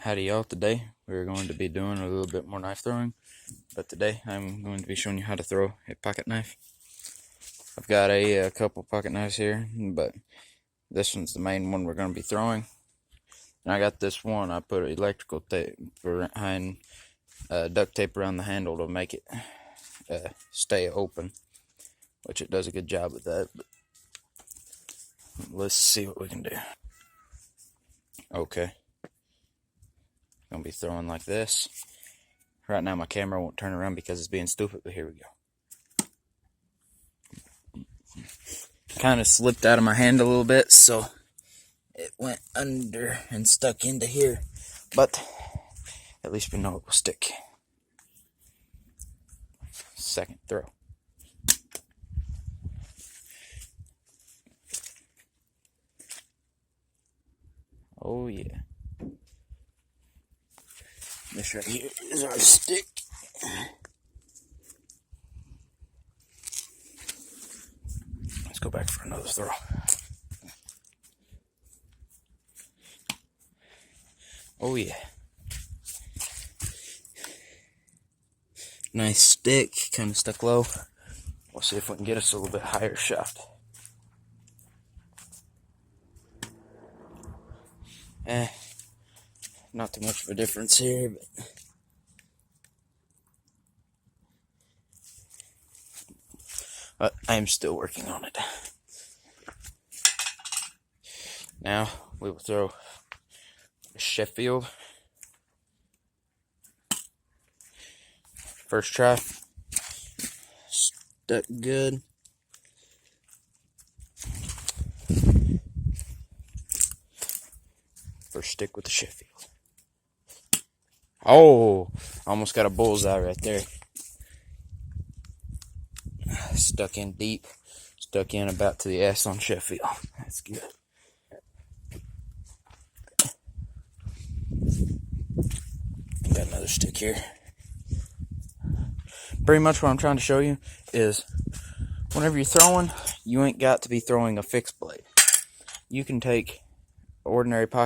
Howdy y'all. Today we're going to be doing a little bit more knife throwing, but today I'm going to be showing you how to throw a pocket knife. I've got a couple pocket knives here, but this one's the main one we're going to be throwing. And I got this one, I put electrical tape behind, duct tape around the handle to make it stay open, which it does a good job of that. But let's see what we can do. Okay. Gonna be throwing like this. Right now my camera won't turn around because it's being stupid, but here we go. Kind of slipped out of my hand a little bit, so it went under and stuck into here, but at least we know it will stick. Second throw. Oh yeah. This right here is our stick. Let's go back for another throw. Oh yeah. Nice stick, kind of stuck low. We'll see if we can get us a little bit higher shot. Not too much of a difference here, but I'm still working on it. Now we will throw a Sheffield. First try. Stuck good. First stick with the Sheffield. Oh, almost got a bullseye right there. Stuck in deep. Stuck in about to the S on Sheffield. That's good. Got another stick here. Pretty much what I'm trying to show you is whenever you're throwing, you ain't got to be throwing a fixed blade. You can take ordinary pocket